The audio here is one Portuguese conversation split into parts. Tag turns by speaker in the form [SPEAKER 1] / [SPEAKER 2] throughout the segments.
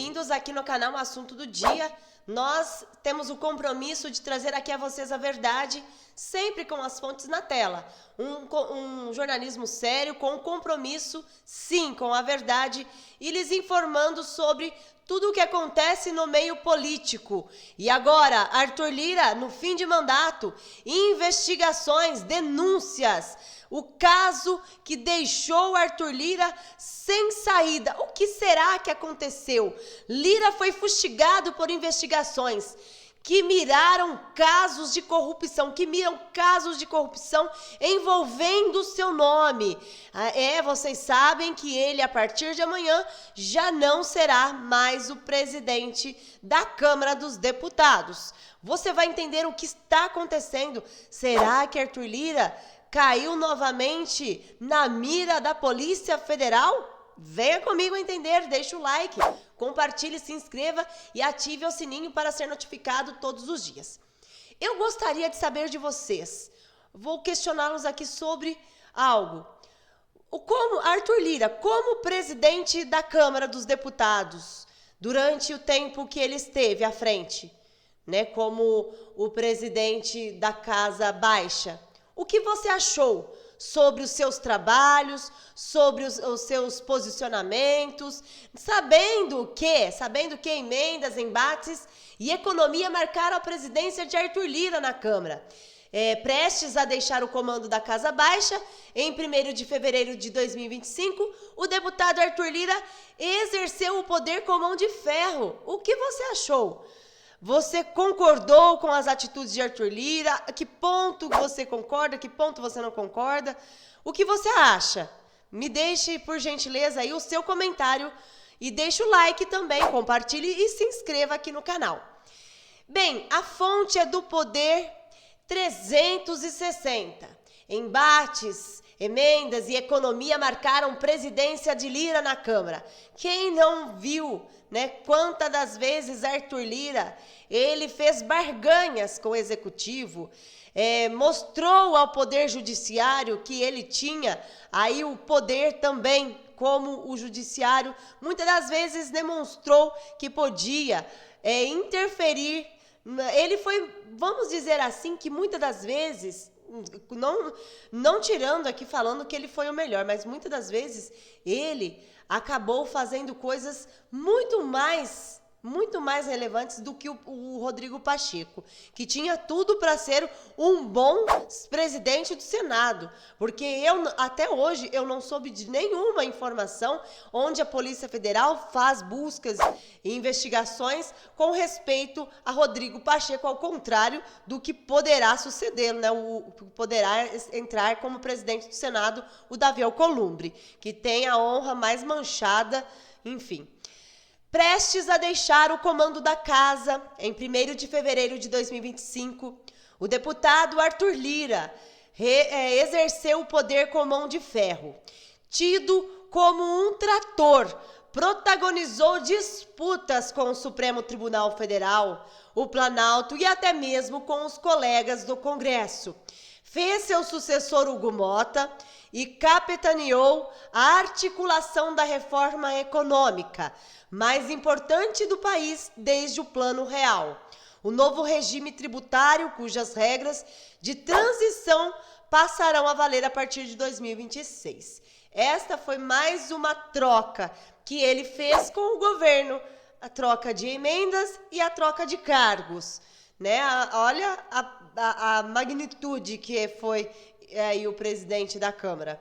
[SPEAKER 1] bem-vindos aqui no canal Assunto do Dia. Nós temos o compromisso de trazer aqui a vocês a verdade, sempre com as fontes na tela. Um jornalismo sério, com compromisso, sim, com a verdade, e lhes informando sobre tudo o que acontece no meio político. E agora, Arthur Lira, no fim de mandato, investigações, denúncias, o caso que deixou Arthur Lira sem saída. O que será que aconteceu? Lira foi fustigado por investigações que miraram casos de corrupção, envolvendo o seu nome. Vocês sabem que ele, a partir de amanhã, já não será mais o presidente da Câmara dos Deputados. Você vai entender o que está acontecendo. Será que Arthur Lira caiu novamente na mira da Polícia Federal? Venha comigo entender, deixa o like, compartilhe, se inscreva e ative o sininho para ser notificado todos os dias. Eu gostaria de saber de vocês, vou questioná-los aqui sobre algo. Como Arthur Lira, como presidente da Câmara dos Deputados, durante o tempo que ele esteve à frente, né, como o presidente da Casa Baixa, o que você achou sobre os seus trabalhos, sobre os seus posicionamentos, sabendo que emendas, embates e economia marcaram a presidência de Arthur Lira na Câmara. Prestes a deixar o comando da Casa Baixa, em 1º de fevereiro de 2025, o deputado Arthur Lira exerceu o poder com mão de ferro. O que você achou? Você concordou com as atitudes de Arthur Lira? Que ponto você concorda? Que ponto você não concorda? O que você acha? Me deixe, por gentileza, aí o seu comentário e deixe o like também, compartilhe e se inscreva aqui no canal. Bem, a fonte é do Poder 360. Embates, emendas e economia marcaram presidência de Lira na Câmara. Quem não viu, né, quantas das vezes Arthur Lira, ele fez barganhas com o Executivo, mostrou ao Poder Judiciário que ele tinha aí o poder também, como o Judiciário, muitas das vezes demonstrou que podia interferir. Ele foi, vamos dizer assim, que muitas das vezes, não tirando aqui falando que ele foi o melhor, mas muitas das vezes ele acabou fazendo coisas muito mais relevantes do que o Rodrigo Pacheco, que tinha tudo para ser um bom presidente do Senado, porque até hoje eu não soube de nenhuma informação onde a Polícia Federal faz buscas e investigações com respeito a Rodrigo Pacheco, ao contrário do que poderá sucedê-lo, né? Poderá entrar como presidente do Senado o Davi Alcolumbre, que tem a honra mais manchada, enfim. Prestes a deixar o comando da casa, em 1º de fevereiro de 2025, o deputado Arthur Lira exerceu o poder com mão de ferro. Tido como um trator, protagonizou disputas com o Supremo Tribunal Federal, o Planalto e até mesmo com os colegas do Congresso. Fez seu sucessor Hugo Mota e capitaneou a articulação da reforma econômica mais importante do país desde o Plano Real, o novo regime tributário, cujas regras de transição passarão a valer a partir de 2026. Esta foi mais uma troca que ele fez com o governo, a troca de emendas e a troca de cargos, né? Olha a magnitude que foi aí o presidente da Câmara.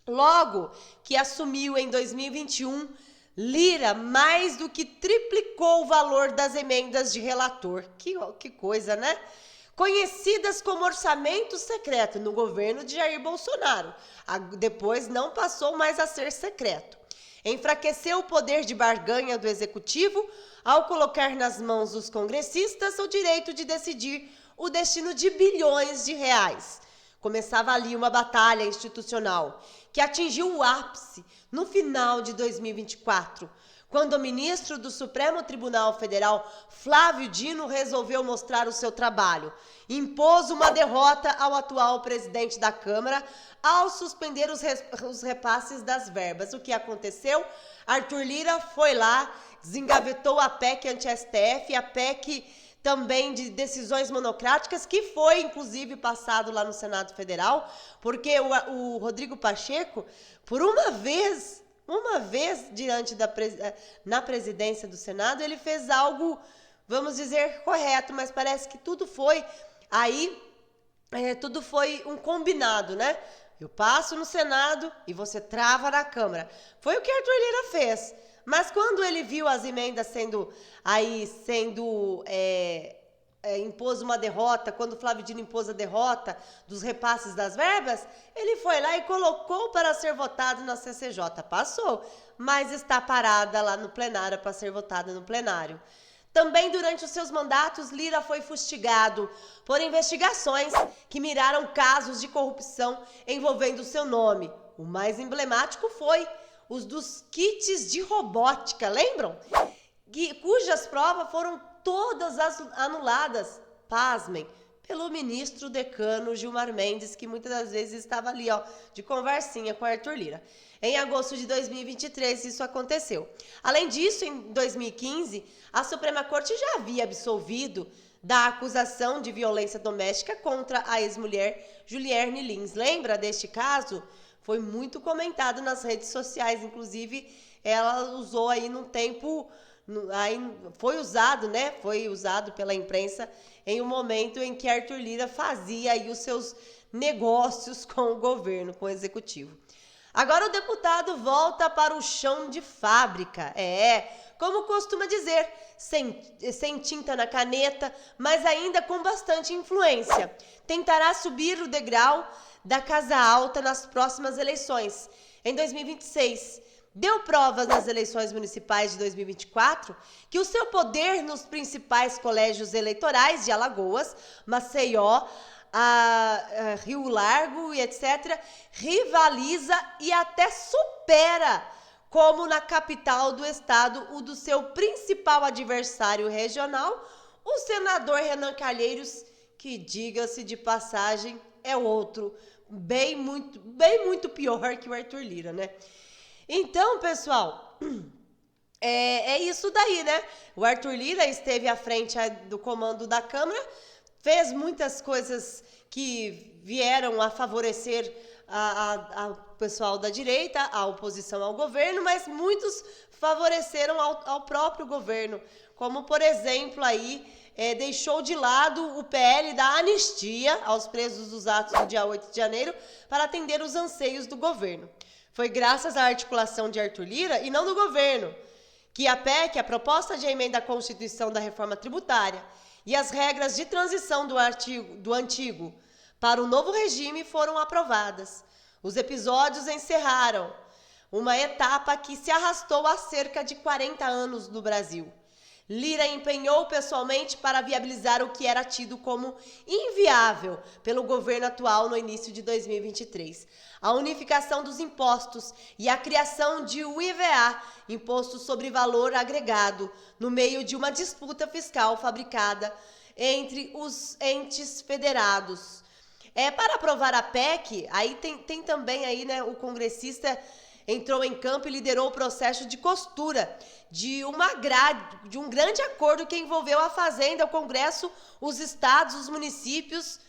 [SPEAKER 1] Logo que assumiu em 2021, Lira mais do que triplicou o valor das emendas de relator. Que coisa, né? Conhecidas como orçamento secreto no governo de Jair Bolsonaro. Depois não passou mais a ser secreto. Enfraqueceu o poder de barganha do Executivo ao colocar nas mãos dos congressistas o direito de decidir o destino de bilhões de reais. Começava ali uma batalha institucional que atingiu o ápice no final de 2024, quando o ministro do Supremo Tribunal Federal, Flávio Dino, resolveu mostrar o seu trabalho. Impôs uma derrota ao atual presidente da Câmara ao suspender os repasses das verbas. O que aconteceu? Arthur Lira foi lá, desengavetou a PEC anti-STF, a PEC também de decisões monocráticas, que foi, inclusive, passado lá no Senado Federal, porque o Rodrigo Pacheco, por uma vez diante na presidência do Senado, ele fez algo, vamos dizer, correto, mas parece que tudo foi um combinado, né? Eu passo no Senado e você trava na Câmara. Foi o que Arthur Lira fez. Mas quando ele viu as emendas impôs uma derrota, quando o Flávio Dino impôs a derrota dos repasses das verbas, ele foi lá e colocou para ser votado na CCJ. Passou, mas está parada lá no plenário para ser votada no plenário. Também durante os seus mandatos, Lira foi fustigado por investigações que miraram casos de corrupção envolvendo o seu nome. O mais emblemático foi os dos kits de robótica, lembram? Cujas provas foram todas anuladas, pasmem, pelo ministro decano Gilmar Mendes, que muitas das vezes estava ali, de conversinha com Arthur Lira. Em agosto de 2023, isso aconteceu. Além disso, em 2015, a Suprema Corte já havia absolvido da acusação de violência doméstica contra a ex-mulher Julierne Lins. Lembra deste caso? Foi muito comentado nas redes sociais, inclusive ela usou aí num tempo, foi usado pela imprensa em um momento em que Arthur Lira fazia aí os seus negócios com o governo, com o executivo. Agora o deputado volta para o chão de fábrica, como costuma dizer, sem tinta na caneta, mas ainda com bastante influência. Tentará subir o degrau da Casa Alta nas próximas eleições. Em 2026, deu provas nas eleições municipais de 2024 que o seu poder nos principais colégios eleitorais de Alagoas, Maceió, Rio Largo e etc., rivaliza e até supera, como na capital do estado, o do seu principal adversário regional, o senador Renan Calheiros, que, diga-se de passagem, é outro, bem muito pior que o Arthur Lira, né? Então, pessoal, é isso daí, né? O Arthur Lira esteve à frente do comando da Câmara, fez muitas coisas que vieram a favorecer ao pessoal da direita, a oposição ao governo, mas muitos favoreceram ao próprio governo, como, por exemplo, deixou de lado o PL da anistia aos presos dos atos do dia 8 de janeiro para atender os anseios do governo. Foi graças à articulação de Arthur Lira e não do governo que a PEC, a proposta de emenda à Constituição da reforma tributária, e as regras de transição do antigo para o novo regime foram aprovadas. Os episódios encerraram uma etapa que se arrastou há cerca de 40 anos no Brasil. Lira empenhou pessoalmente para viabilizar o que era tido como inviável pelo governo atual no início de 2023. A unificação dos impostos e a criação de IVA, Imposto sobre Valor Agregado, no meio de uma disputa fiscal fabricada entre os entes federados. Para aprovar a PEC, aí tem também aí, né, o congressista entrou em campo e liderou o processo de costura de um grande acordo que envolveu a Fazenda, o Congresso, os estados, os municípios,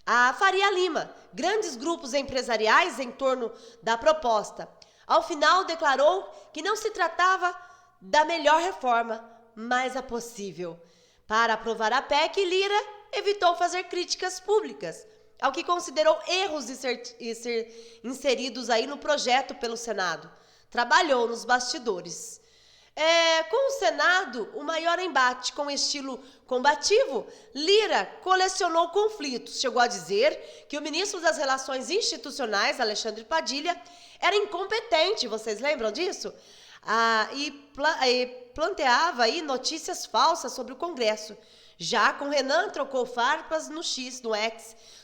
[SPEAKER 1] a Faria Lima, grandes grupos empresariais em torno da proposta. Ao final, declarou que não se tratava da melhor reforma, mas a possível. Para aprovar a PEC, Lira evitou fazer críticas públicas ao que considerou erros de ser inseridos aí no projeto pelo Senado. Trabalhou nos bastidores. Com o Senado, o maior embate com estilo combativo, Lira colecionou conflitos. Chegou a dizer que o ministro das Relações Institucionais, Alexandre Padilha, era incompetente, vocês lembram disso? E planteava aí notícias falsas sobre o Congresso. Já com Renan trocou farpas no X,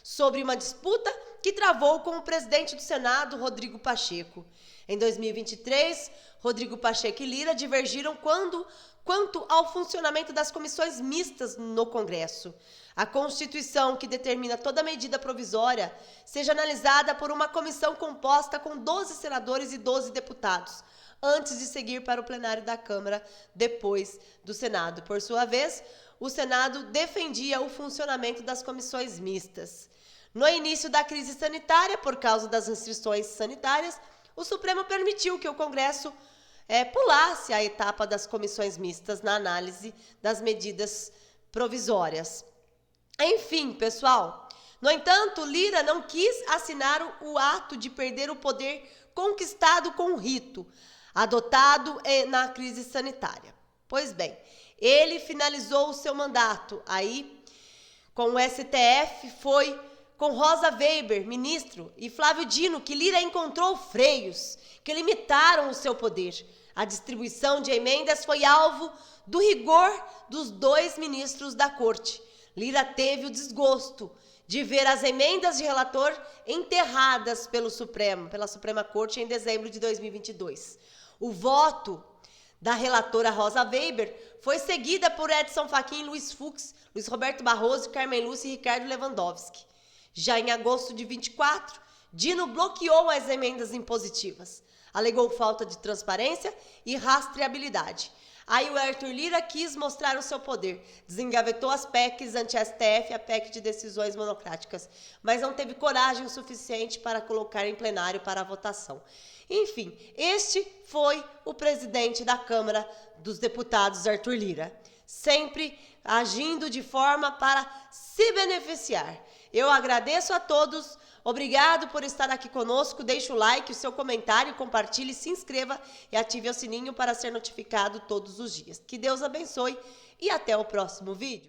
[SPEAKER 1] sobre uma disputa que travou com o presidente do Senado, Rodrigo Pacheco. Em 2023, Rodrigo Pacheco e Lira divergiram quanto ao funcionamento das comissões mistas no Congresso. A Constituição, que determina toda medida provisória, seja analisada por uma comissão composta com 12 senadores e 12 deputados, antes de seguir para o plenário da Câmara, depois do Senado. Por sua vez, o Senado defendia o funcionamento das comissões mistas. No início da crise sanitária, por causa das restrições sanitárias, o Supremo permitiu que o Congresso pulasse a etapa das comissões mistas na análise das medidas provisórias. Enfim, pessoal, no entanto, Lira não quis assinar o ato de perder o poder conquistado com o rito, adotado na crise sanitária. Pois bem, ele finalizou o seu mandato. Aí, com o STF, foi com Rosa Weber, ministro, e Flávio Dino, que Lira encontrou freios que limitaram o seu poder. A distribuição de emendas foi alvo do rigor dos 2 ministros da corte. Lira teve o desgosto de ver as emendas de relator enterradas pela Suprema Corte em dezembro de 2022. O voto da relatora Rosa Weber foi seguida por Edson Fachin, Luiz Fux, Luiz Roberto Barroso, Carmen Lúcia e Ricardo Lewandowski. Já em agosto de 24, Dino bloqueou as emendas impositivas. Alegou falta de transparência e rastreabilidade. Aí o Arthur Lira quis mostrar o seu poder, desengavetou as PECs anti-STF e a PEC de decisões monocráticas, mas não teve coragem suficiente para colocar em plenário para a votação. Enfim, este foi o presidente da Câmara dos Deputados, Arthur Lira, sempre agindo de forma para se beneficiar. Eu agradeço a todos, obrigado por estar aqui conosco, deixe o like, o seu comentário, compartilhe, se inscreva e ative o sininho para ser notificado todos os dias. Que Deus abençoe e até o próximo vídeo.